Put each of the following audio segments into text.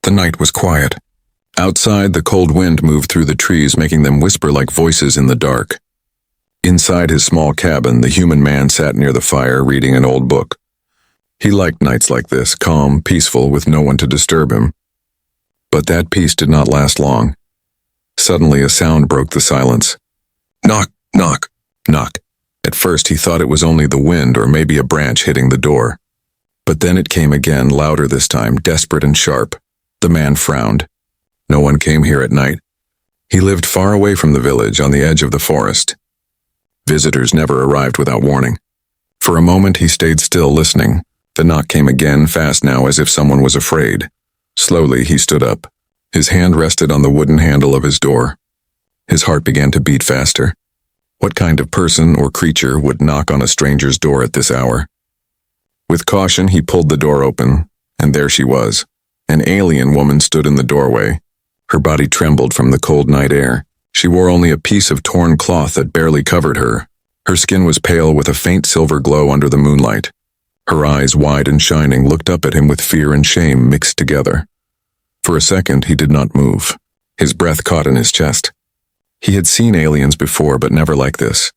The night was quiet. Outside, the cold wind moved through the trees, making them whisper like voices in the dark. Inside his small cabin, the human man sat near the fire, reading an old book. He liked nights like this, calm, peaceful, with no one to disturb him. But that peace did not last long. Suddenly, a sound broke the silence. Knock, knock, knock. At first, he thought it was only the wind or maybe a branch hitting the door. But then it came again, louder this time, desperate and sharp. The man frowned. No one came here at night. He lived far away from the village, on the edge of the forest. Visitors never arrived without warning. For a moment, he stayed still, listening. The knock came again, fast now, as if someone was afraid. Slowly, he stood up. His hand rested on the wooden handle of his door. His heart began to beat faster. What kind of person or creature would knock on a stranger's door at this hour? With caution, he pulled the door open, and there she was. An alien woman stood in the doorway. Her body trembled from the cold night air. She wore only a piece of torn cloth that barely covered her. Her skin was pale with a faint silver glow under the moonlight. Her eyes, wide and shining, looked up at him with fear and shame mixed together. For a second, he did not move. His breath caught in his chest. He had seen aliens before, but never like this.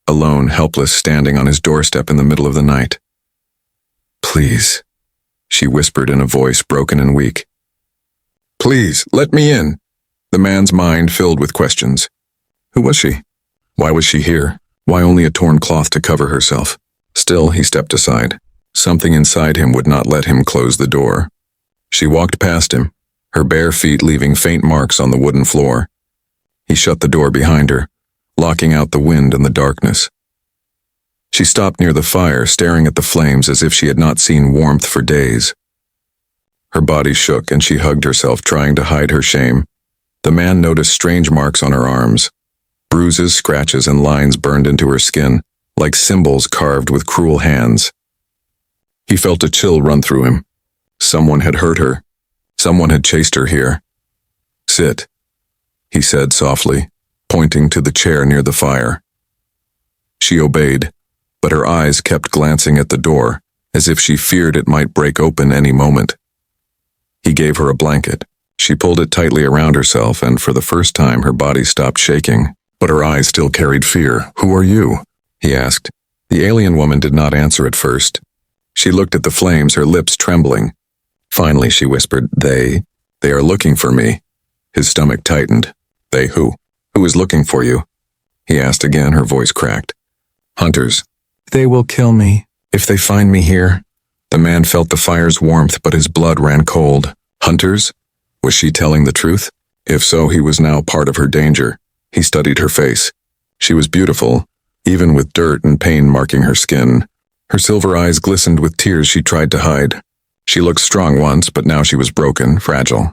Alone, helpless, standing on his doorstep in the middle of the night. "Please," she whispered in a voice broken and weak. "Please, let me in." The man's mind filled with questions. Who was she? Why was she here? Why only a torn cloth to cover herself? Still, he stepped aside. Something inside him would not let him close the door. She walked past him, her bare feet leaving faint marks on the wooden floor. He shut the door behind her, locking out the wind and the darkness. She stopped near the fire, staring at the flames as if she had not seen warmth for days. Her body shook and she hugged herself, trying to hide her shame. The man noticed strange marks on her arms. Bruises, scratches, and lines burned into her skin, like symbols carved with cruel hands. He felt a chill run through him. Someone had hurt her. Someone had chased her here. "Sit," he said softly, pointing to the chair near the fire. She obeyed, but her eyes kept glancing at the door, as if she feared it might break open any moment. He gave her a blanket. She pulled it tightly around herself, and for the first time her body stopped shaking, but her eyes still carried fear. "Who are you?" he asked. The alien woman did not answer at first. She looked at the flames, her lips trembling. Finally, she whispered, They are looking for me." His stomach tightened. "They who? Who is looking for you?" he asked again, her voice cracked. "Hunters. They will kill me if they find me here." The man felt the fire's warmth, but his blood ran cold. Hunters? Was she telling the truth? If so, he was now part of her danger. He studied her face. She was beautiful, even with dirt and pain marking her skin. Her silver eyes glistened with tears she tried to hide. She looked strong once, but now she was broken, fragile.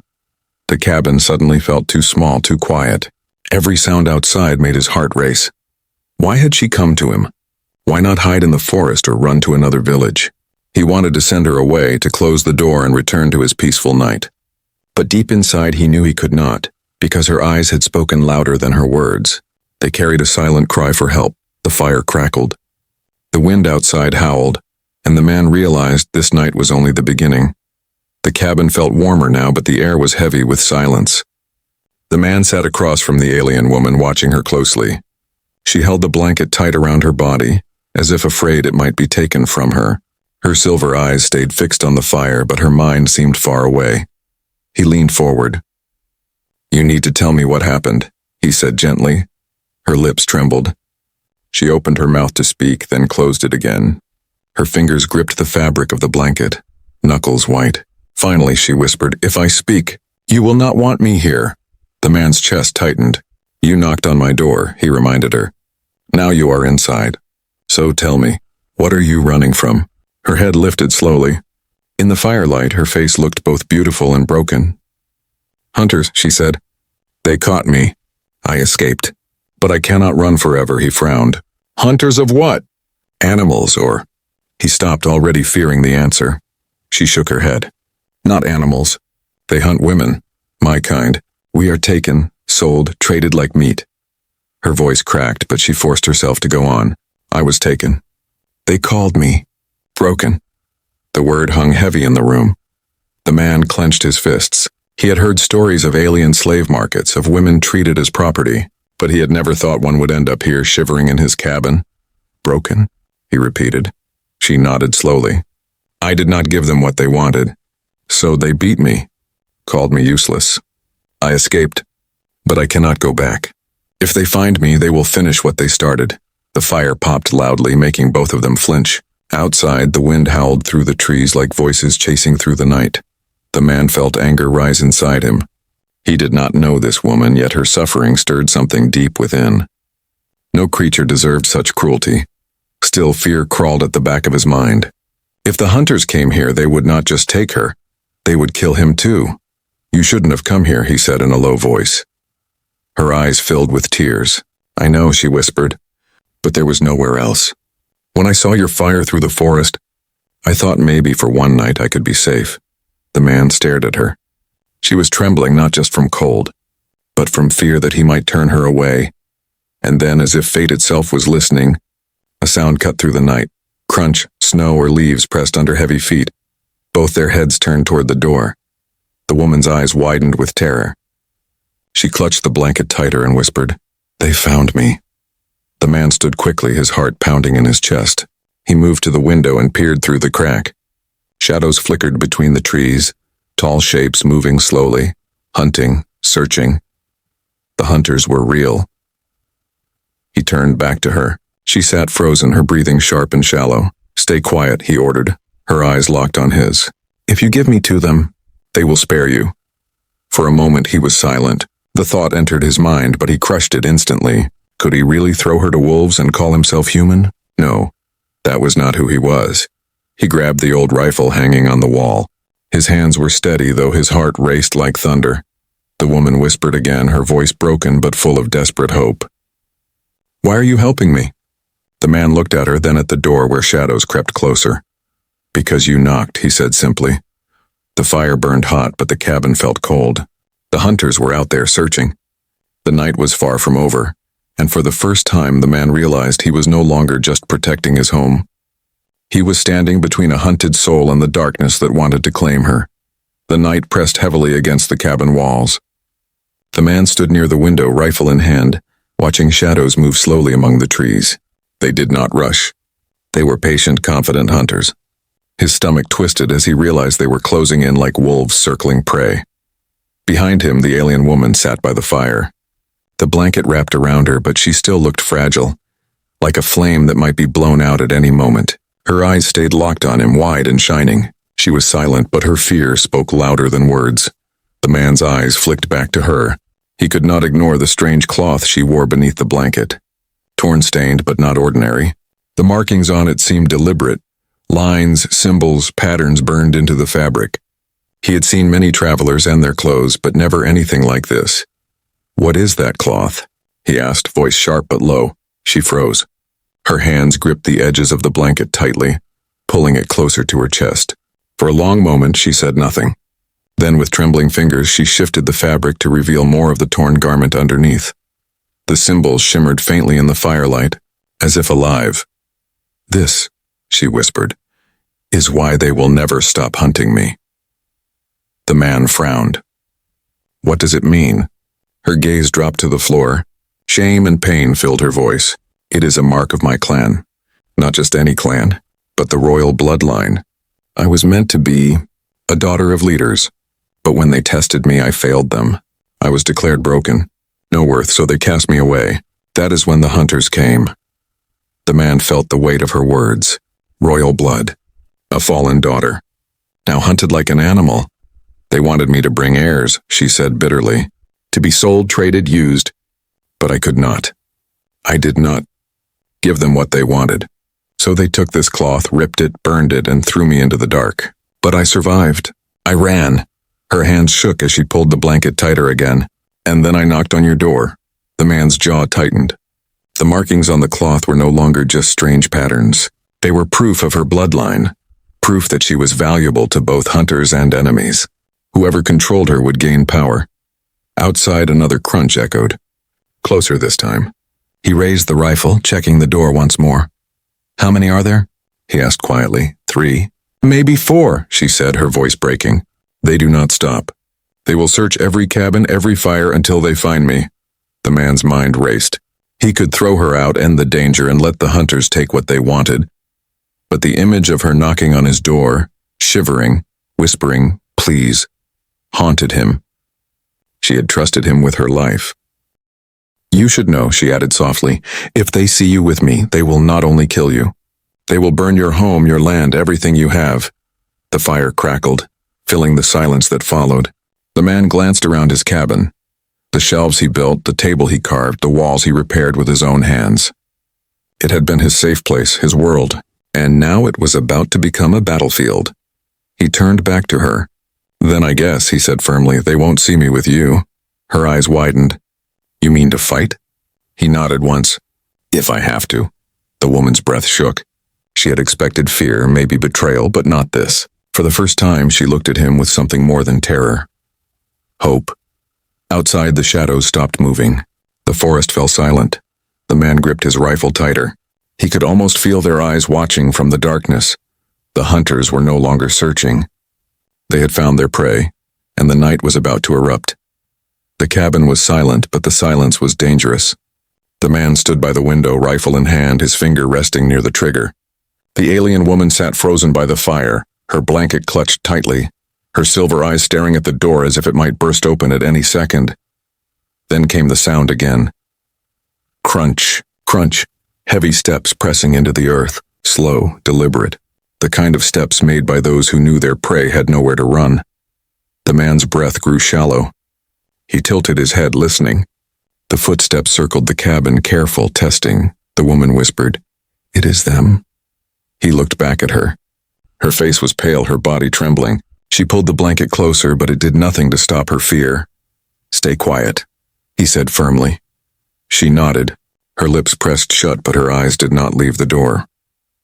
The cabin suddenly felt too small, too quiet. Every sound outside made his heart race. Why had she come to him? Why not hide in the forest or run to another village? He wanted to send her away, to close the door and return to his peaceful night. But deep inside he knew he could not, because her eyes had spoken louder than her words. They carried a silent cry for help. The fire crackled. The wind outside howled, and the man realized this night was only the beginning. The cabin felt warmer now, but the air was heavy with silence. The man sat across from the alien woman, watching her closely. She held the blanket tight around her body, as if afraid it might be taken from her. Her silver eyes stayed fixed on the fire, but her mind seemed far away. He leaned forward. "You need to tell me what happened," he said gently. Her lips trembled. She opened her mouth to speak, then closed it again. Her fingers gripped the fabric of the blanket, knuckles white. Finally, she whispered, "If I speak, you will not want me here." The man's chest tightened. "You knocked on my door," he reminded her. "Now you are inside. So tell me, what are you running from?" Her head lifted slowly. In the firelight, her face looked both beautiful and broken. "Hunters," she said. "They caught me. I escaped. But I cannot run forever," he frowned. "Hunters of what?" "Animals, or—" He stopped, already fearing the answer. She shook her head. "Not animals. They hunt women. My kind. We are taken, sold, traded like meat." Her voice cracked, but she forced herself to go on. "I was taken. They called me. Broken." The word hung heavy in the room. The man clenched his fists. He had heard stories of alien slave markets, of women treated as property, but he had never thought one would end up here shivering in his cabin. Broken? He repeated. She nodded slowly. I did not give them what they wanted. So they beat me, called me useless. I escaped, but I cannot go back. If they find me, they will finish what they started. The fire popped loudly, making both of them flinch. Outside, the wind howled through the trees like voices chasing through the night. The man felt anger rise inside him. He did not know this woman, yet her suffering stirred something deep within. No creature deserved such cruelty. Still, fear crawled at the back of his mind. If the hunters came here, they would not just take her. They would kill him too. You shouldn't have come here, he said in a low voice. Her eyes filled with tears. I know, she whispered, but there was nowhere else. When I saw your fire through the forest, I thought maybe for one night I could be safe. The man stared at her. She was trembling not just from cold, but from fear that he might turn her away. And then, as if fate itself was listening, a sound cut through the night. Crunch, snow or leaves pressed under heavy feet. Both their heads turned toward the door. The woman's eyes widened with terror. She clutched the blanket tighter and whispered, They found me. The man stood quickly, his heart pounding in his chest. He moved to the window and peered through the crack. Shadows flickered between the trees, tall shapes moving slowly, hunting, searching. The hunters were real. He turned back to her. She sat frozen, her breathing sharp and shallow. Stay quiet, he ordered, her eyes locked on his. If you give me to them, they will spare you. For a moment he was silent. The thought entered his mind, but he crushed it instantly. Could he really throw her to wolves and call himself human? No, that was not who he was. He grabbed the old rifle hanging on the wall. His hands were steady, though his heart raced like thunder. The woman whispered again, her voice broken but full of desperate hope. Why are you helping me? The man looked at her, then at the door where shadows crept closer. Because you knocked, he said simply. The fire burned hot, but the cabin felt cold. The hunters were out there searching. The night was far from over, and for the first time the man realized he was no longer just protecting his home. He was standing between a hunted soul and the darkness that wanted to claim her. The night pressed heavily against the cabin walls. The man stood near the window, rifle in hand, watching shadows move slowly among the trees. They did not rush. They were patient, confident hunters. His stomach twisted as he realized they were closing in like wolves circling prey. Behind him, the alien woman sat by the fire. The blanket wrapped around her, but she still looked fragile, like a flame that might be blown out at any moment. Her eyes stayed locked on him, wide and shining. She was silent, but her fear spoke louder than words. The man's eyes flicked back to her. He could not ignore the strange cloth she wore beneath the blanket. Torn-stained, but not ordinary. The markings on it seemed deliberate. Lines, symbols, patterns burned into the fabric. He had seen many travelers and their clothes, but never anything like this. What is that cloth? He asked, voice sharp but low. She froze. Her hands gripped the edges of the blanket tightly, pulling it closer to her chest. For a long moment, she said nothing. Then, with trembling fingers, she shifted the fabric to reveal more of the torn garment underneath. The symbols shimmered faintly in the firelight, as if alive. This, she whispered, is why they will never stop hunting me. The man frowned. What does it mean? Her gaze dropped to the floor. Shame and pain filled her voice. It is a mark of my clan. Not just any clan, but the royal bloodline. I was meant to be a daughter of leaders, but when they tested me, I failed them. I was declared broken. No worth, so they cast me away. That is when the hunters came. The man felt the weight of her words. Royal blood. A fallen daughter. Now hunted like an animal. They wanted me to bring heirs, she said bitterly. To be sold, traded, used. But I could not. I did not give them what they wanted. So they took this cloth, ripped it, burned it, and threw me into the dark. But I survived. I ran. Her hands shook as she pulled the blanket tighter again. And then I knocked on your door. The man's jaw tightened. The markings on the cloth were no longer just strange patterns. They were proof of her bloodline. Proof that she was valuable to both hunters and enemies. Whoever controlled her would gain power. Outside, another crunch echoed. Closer this time. He raised the rifle, checking the door once more. How many are there? He asked quietly. 3. Maybe 4, she said, her voice breaking. They do not stop. They will search every cabin, every fire until they find me. The man's mind raced. He could throw her out, end the danger, and let the hunters take what they wanted. But the image of her knocking on his door, shivering, whispering, "Please," haunted him. She had trusted him with her life. "You should know," she added softly, "if they see you with me, they will not only kill you. They will burn your home, your land, everything you have." The fire crackled, filling the silence that followed. The man glanced around his cabin. The shelves he built, the table he carved, the walls he repaired with his own hands. It had been his safe place, his world, and now it was about to become a battlefield. He turned back to her. "Then I guess," he said firmly, "they won't see me with you." Her eyes widened. "You mean to fight?" He nodded once. "If I have to." The woman's breath shook. She had expected fear, maybe betrayal, but not this. For the first time, she looked at him with something more than terror. Hope. Outside, the shadows stopped moving. The forest fell silent. The man gripped his rifle tighter. He could almost feel their eyes watching from the darkness. The hunters were no longer searching. They had found their prey, and the night was about to erupt. The cabin was silent, but the silence was dangerous. The man stood by the window, rifle in hand, his finger resting near the trigger. The alien woman sat frozen by the fire, her blanket clutched tightly, her silver eyes staring at the door as if it might burst open at any second. Then came the sound again. Crunch, crunch, heavy steps pressing into the earth, slow, deliberate, the kind of steps made by those who knew their prey had nowhere to run. The man's breath grew shallow. He tilted his head, listening. The footsteps circled the cabin, careful, testing. The woman whispered, "It is them." He looked back at her. Her face was pale, her body trembling. She pulled the blanket closer, but it did nothing to stop her fear. "Stay quiet," he said firmly. She nodded. Her lips pressed shut, but her eyes did not leave the door.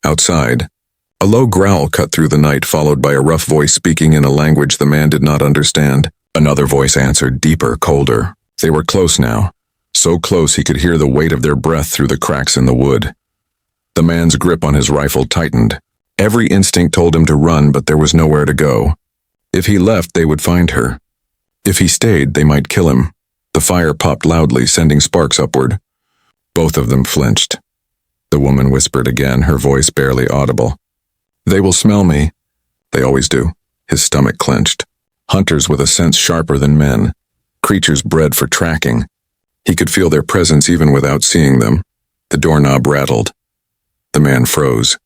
Outside, a low growl cut through the night, followed by a rough voice speaking in a language the man did not understand. Another voice answered, deeper, colder. They were close now. So close he could hear the weight of their breath through the cracks in the wood. The man's grip on his rifle tightened. Every instinct told him to run, but there was nowhere to go. If he left, they would find her. If he stayed, they might kill him. The fire popped loudly, sending sparks upward. Both of them flinched. The woman whispered again, her voice barely audible. "They will smell me." "They always do." His stomach clenched. Hunters with a sense sharper than men. Creatures bred for tracking. He could feel their presence even without seeing them. The doorknob rattled. The man froze.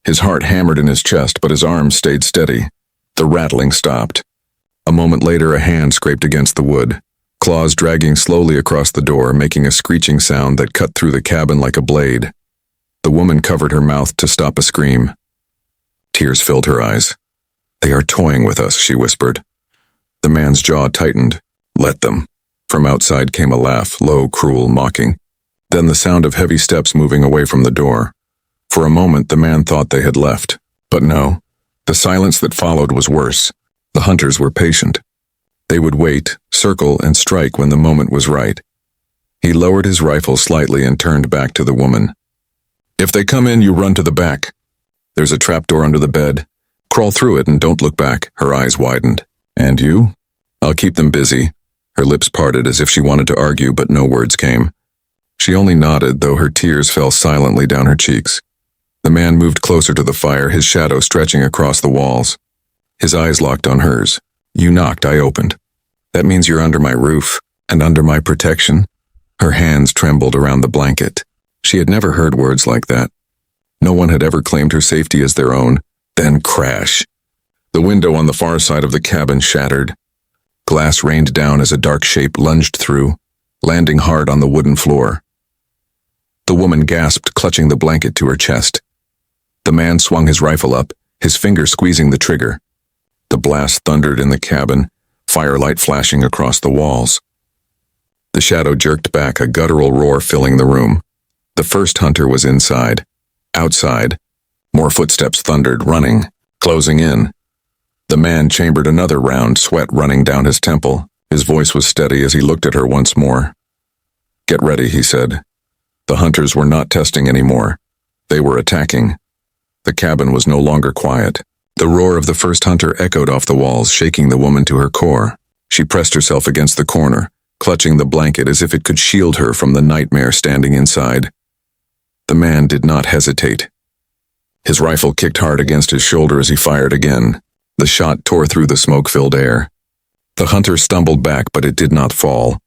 His heart hammered in his chest, but his arms stayed steady. The rattling stopped. A moment later, a hand scraped against the wood, claws dragging slowly across the door, making a screeching sound that cut through the cabin like a blade. The woman covered her mouth to stop a scream. Tears filled her eyes. "They are toying with us," she whispered. The man's jaw tightened. "Let them." From outside came a laugh, low, cruel, mocking. Then the sound of heavy steps moving away from the door. For a moment, the man thought they had left. But no. The silence that followed was worse. The hunters were patient. They would wait, circle, and strike when the moment was right. He lowered his rifle slightly and turned back to the woman. "If they come in, you run to the back. There's a trapdoor under the bed. Crawl through it and don't look back." Her eyes widened. "And you?" "I'll keep them busy." Her lips parted as if she wanted to argue, but no words came. She only nodded, though her tears fell silently down her cheeks. The man moved closer to the fire, his shadow stretching across the walls. His eyes locked on hers. "You knocked, I opened. That means you're under my roof, and under my protection." Her hands trembled around the blanket. She had never heard words like that. No one had ever claimed her safety as their own. Then crash. The window on the far side of the cabin shattered. Glass rained down as a dark shape lunged through, landing hard on the wooden floor. The woman gasped, clutching the blanket to her chest. The man swung his rifle up, his finger squeezing the trigger. The blast thundered in the cabin, firelight flashing across the walls. The shadow jerked back, a guttural roar filling the room. The first hunter was inside. Outside, more footsteps thundered, running, closing in. The man chambered another round, sweat running down his temple. His voice was steady as he looked at her once more. "Get ready," he said. The hunters were not testing anymore. They were attacking. The cabin was no longer quiet. The roar of the first hunter echoed off the walls, shaking the woman to her core. She pressed herself against the corner, clutching the blanket as if it could shield her from the nightmare standing inside. The man did not hesitate. His rifle kicked hard against his shoulder as he fired again. The shot tore through the smoke-filled air. The hunter stumbled back, but it did not fall.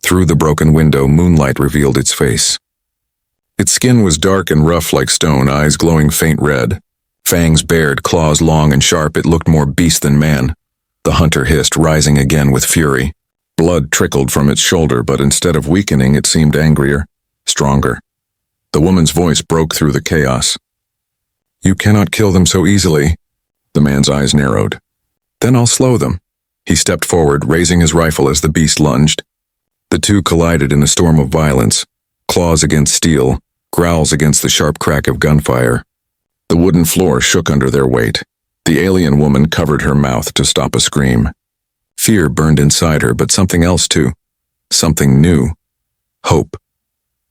Through the broken window, moonlight revealed its face. Its skin was dark and rough like stone, eyes glowing faint red. Fangs bared, claws long and sharp, it looked more beast than man. The hunter hissed, rising again with fury. Blood trickled from its shoulder, but instead of weakening, it seemed angrier, stronger. The woman's voice broke through the chaos. "You cannot kill them so easily." The man's eyes narrowed. "Then I'll slow them." He stepped forward, raising his rifle as the beast lunged. The two collided in a storm of violence, claws against steel, growls against the sharp crack of gunfire. The wooden floor shook under their weight. The alien woman covered her mouth to stop a scream. Fear burned inside her, but something else too. Something new. Hope.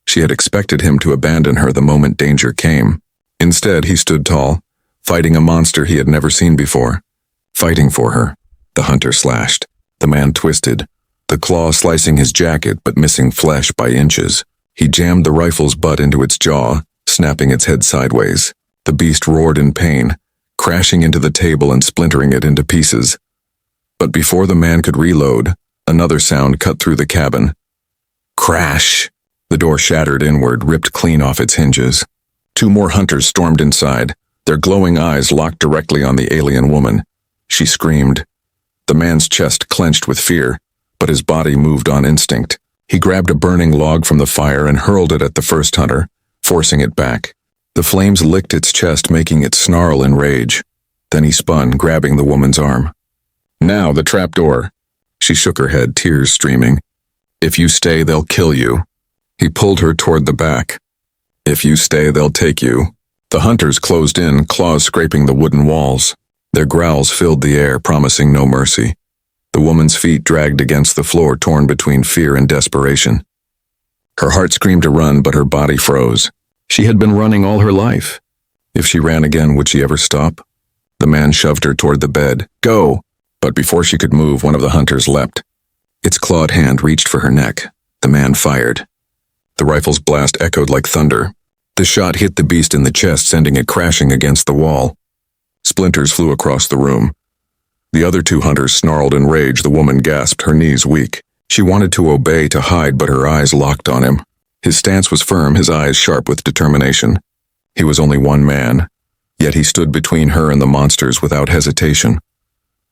She had expected him to abandon her the moment danger came. Instead, he stood tall, fighting a monster he had never seen before. Fighting for her. The hunter slashed. The man twisted, the claw slicing his jacket but missing flesh by inches. He jammed the rifle's butt into its jaw, snapping its head sideways. The beast roared in pain, crashing into the table and splintering it into pieces. But before the man could reload, another sound cut through the cabin. Crash! The door shattered inward, ripped clean off its hinges. Two more hunters stormed inside, their glowing eyes locked directly on the alien woman. She screamed. The man's chest clenched with fear, but his body moved on instinct. He grabbed a burning log from the fire and hurled it at the first hunter, forcing it back. The flames licked its chest, making it snarl in rage. Then he spun, grabbing the woman's arm. "Now, the trapdoor." She shook her head, tears streaming. "If you stay, they'll kill you." He pulled her toward the back. "If you stay, they'll take you." The hunters closed in, claws scraping the wooden walls. Their growls filled the air, promising no mercy. The woman's feet dragged against the floor, torn between fear and desperation. Her heart screamed to run, but her body froze. She had been running all her life. If she ran again, would she ever stop? The man shoved her toward the bed. "Go!" But before she could move, one of the hunters leapt. Its clawed hand reached for her neck. The man fired. The rifle's blast echoed like thunder. The shot hit the beast in the chest, sending it crashing against the wall. Splinters flew across the room. The other two hunters snarled in rage. The woman gasped, her knees weak. She wanted to obey, to hide, but her eyes locked on him. His stance was firm, his eyes sharp with determination. He was only one man, yet he stood between her and the monsters without hesitation.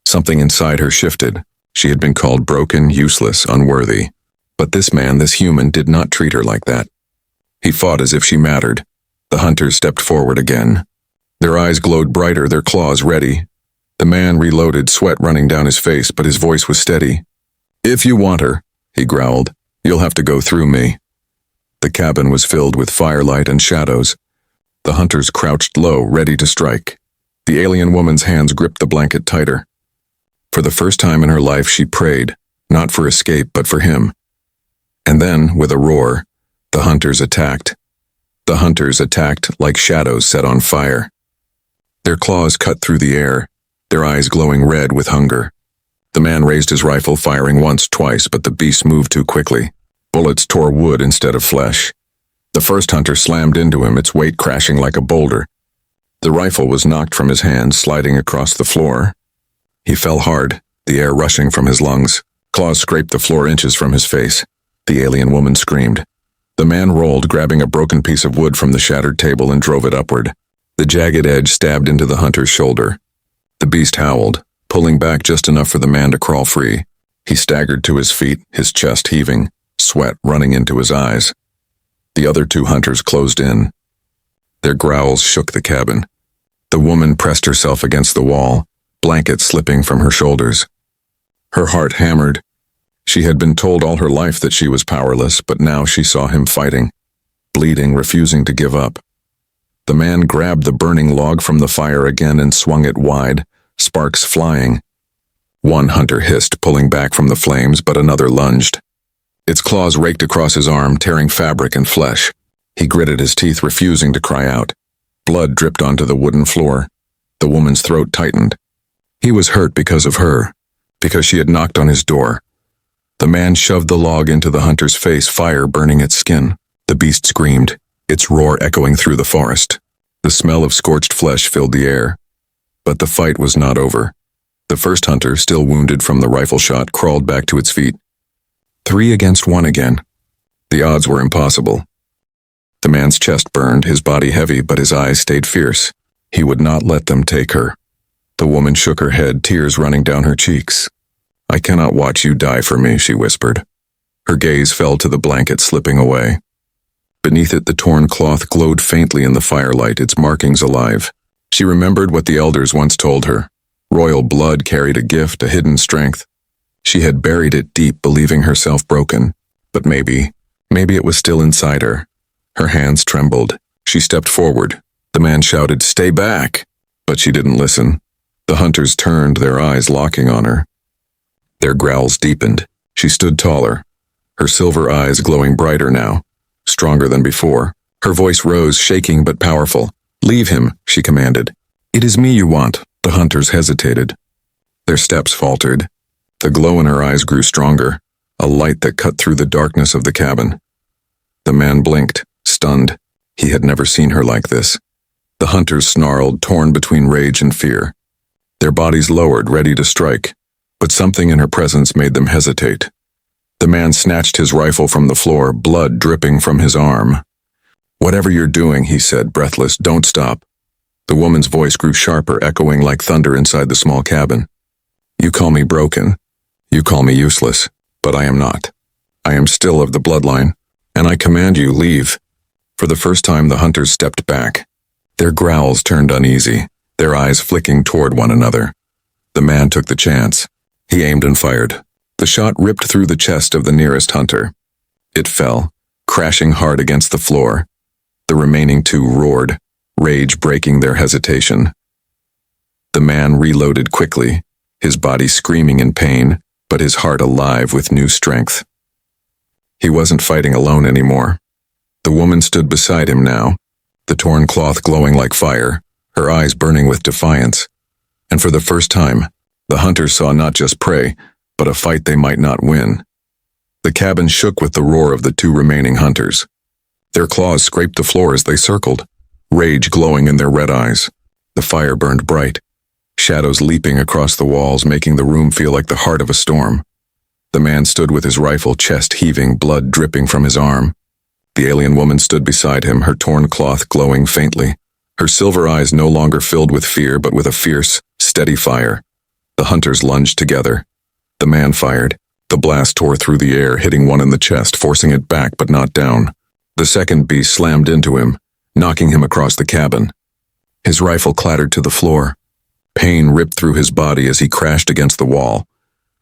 Something inside her shifted. She had been called broken, useless, unworthy. But this man, this human, did not treat her like that. He fought as if she mattered. The hunters stepped forward again. Their eyes glowed brighter, their claws ready. The man reloaded, sweat running down his face, but his voice was steady. "If you want her," he growled, "you'll have to go through me." The cabin was filled with firelight and shadows. The hunters crouched low, ready to strike. The alien woman's hands gripped the blanket tighter. For the first time in her life, she prayed, not for escape, but for him. And then, with a roar, the hunters attacked. The hunters attacked like shadows set on fire. Their claws cut through the air, their eyes glowing red with hunger. The man raised his rifle, firing once, twice, but the beast moved too quickly. Bullets tore wood instead of flesh. The first hunter slammed into him, its weight crashing like a boulder. The rifle was knocked from his hand, sliding across the floor. He fell hard, the air rushing from his lungs. Claws scraped the floor inches from his face. The alien woman screamed. The man rolled, grabbing a broken piece of wood from the shattered table and drove it upward. The jagged edge stabbed into the hunter's shoulder. The beast howled, pulling back just enough for the man to crawl free. He staggered to his feet, his chest heaving, sweat running into his eyes. The other two hunters closed in. Their growls shook the cabin. The woman pressed herself against the wall, blankets slipping from her shoulders. Her heart hammered. She had been told all her life that she was powerless, but now she saw him fighting, bleeding, refusing to give up. The man grabbed the burning log from the fire again and swung it wide, sparks flying. One hunter hissed, pulling back from the flames, but another lunged. Its claws raked across his arm, tearing fabric and flesh. He gritted his teeth, refusing to cry out. Blood dripped onto the wooden floor. The woman's throat tightened. He was hurt because of her, because she had knocked on his door. The man shoved the log into the hunter's face, fire burning its skin. The beast screamed, its roar echoing through the forest. The smell of scorched flesh filled the air. But the fight was not over. The first hunter, still wounded from the rifle shot, crawled back to its feet. 3 against 1 again. The odds were impossible. The man's chest burned, his body heavy, but his eyes stayed fierce. He would not let them take her. The woman shook her head, tears running down her cheeks. "I cannot watch you die for me," she whispered. Her gaze fell to the blanket slipping away. Beneath it, the torn cloth glowed faintly in the firelight, its markings alive. She remembered what the elders once told her. Royal blood carried a gift, a hidden strength. She had buried it deep, believing herself broken. But maybe it was still inside her. Her hands trembled. She stepped forward. The man shouted, "Stay back!" But she didn't listen. The hunters turned, their eyes locking on her. Their growls deepened. She stood taller, her silver eyes glowing brighter now, stronger than before. Her voice rose, shaking but powerful. "Leave him," she commanded. "It is me you want." The hunters hesitated. Their steps faltered. The glow in her eyes grew stronger, a light that cut through the darkness of the cabin. The man blinked, stunned. He had never seen her like this. The hunters snarled, torn between rage and fear. Their bodies lowered, ready to strike, but something in her presence made them hesitate. The man snatched his rifle from the floor, blood dripping from his arm. "Whatever you're doing," he said, breathless, "don't stop." The woman's voice grew sharper, echoing like thunder inside the small cabin. "You call me broken. You call me useless, but I am not. I am still of the bloodline, and I command you, leave." For the first time, the hunters stepped back. Their growls turned uneasy, their eyes flicking toward one another. The man took the chance. He aimed and fired. The shot ripped through the chest of the nearest hunter. It fell, crashing hard against the floor. The remaining 2 roared, rage breaking their hesitation. The man reloaded quickly, his body screaming in pain, but his heart alive with new strength. He wasn't fighting alone anymore. The woman stood beside him now, the torn cloth glowing like fire, her eyes burning with defiance. And for the first time, the hunters saw not just prey, but a fight they might not win. The cabin shook with the roar of the 2 remaining hunters. Their claws scraped the floor as they circled, rage glowing in their red eyes. The fire burned bright, shadows leaping across the walls, making the room feel like the heart of a storm. The man stood with his rifle, chest heaving, blood dripping from his arm. The alien woman stood beside him, her torn cloth glowing faintly, her silver eyes no longer filled with fear but with a fierce, steady fire. The hunters lunged together. The man fired. The blast tore through the air, hitting one in the chest, forcing it back but not down. The second beast slammed into him, knocking him across the cabin. His rifle clattered to the floor. Pain ripped through his body as he crashed against the wall.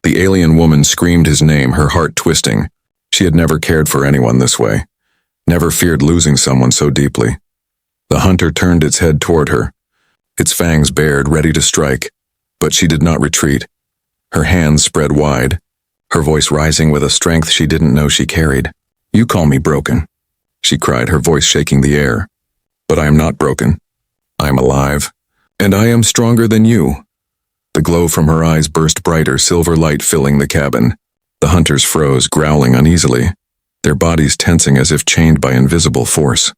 The alien woman screamed his name, her heart twisting. She had never cared for anyone this way, never feared losing someone so deeply. The hunter turned its head toward her, its fangs bared, ready to strike, but she did not retreat. Her hands spread wide, her voice rising with a strength she didn't know she carried. "You call me broken," she cried, her voice shaking the air. "But I am not broken. I am alive, and I am stronger than you." The glow from her eyes burst brighter, silver light filling the cabin. The hunters froze, growling uneasily, their bodies tensing as if chained by invisible force.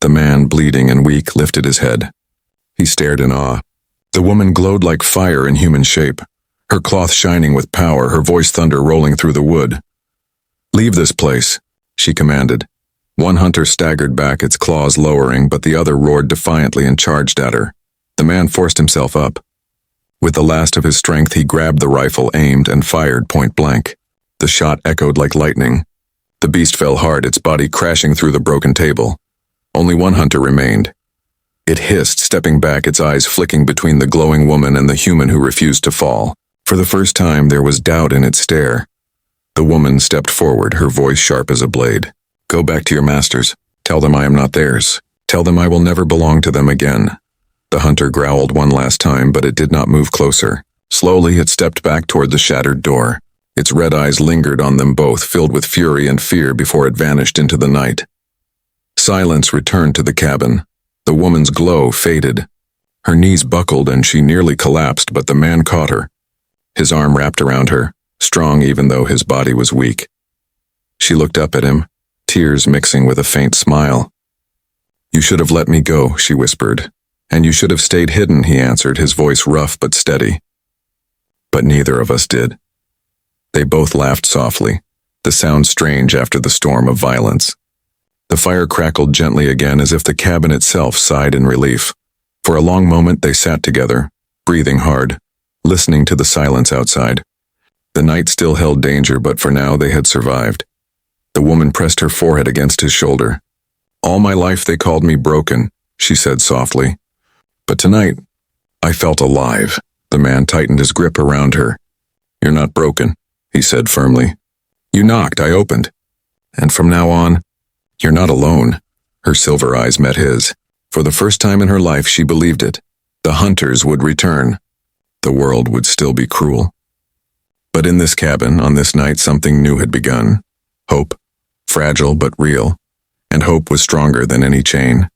The man, bleeding and weak, lifted his head. He stared in awe. The woman glowed like fire in human shape, her cloth shining with power, her voice thunder rolling through the wood. "Leave this place," she commanded. One hunter staggered back, its claws lowering, but the other roared defiantly and charged at her. The man forced himself up. With the last of his strength, he grabbed the rifle, aimed, and fired point blank. The shot echoed like lightning. The beast fell hard, its body crashing through the broken table. Only one hunter remained. It hissed, stepping back, its eyes flicking between the glowing woman and the human who refused to fall. For the first time, there was doubt in its stare. The woman stepped forward, her voice sharp as a blade. "Go back to your masters. Tell them I am not theirs. Tell them I will never belong to them again." The hunter growled one last time, but it did not move closer. Slowly, it stepped back toward the shattered door. Its red eyes lingered on them both, filled with fury and fear before it vanished into the night. Silence returned to the cabin. The woman's glow faded. Her knees buckled and she nearly collapsed, but the man caught her. His arm wrapped around her, strong even though his body was weak. She looked up at him, tears mixing with a faint smile. "You should have let me go," she whispered. "And you should have stayed hidden," he answered, his voice rough but steady. But neither of us did. They both laughed softly, the sound strange after the storm of violence. The fire crackled gently again as if the cabin itself sighed in relief. For a long moment they sat together, breathing hard, listening to the silence outside. The night still held danger, but for now they had survived. The woman pressed her forehead against his shoulder. "All my life they called me broken," she said softly. "But tonight, I felt alive." The man tightened his grip around her. "You're not broken," he said firmly. "You knocked, I opened. And from now on, you're not alone." Her silver eyes met his. For the first time in her life, she believed it. The hunters would return. The world would still be cruel. But in this cabin, on this night, something new had begun. Hope, fragile but real. And hope was stronger than any chain.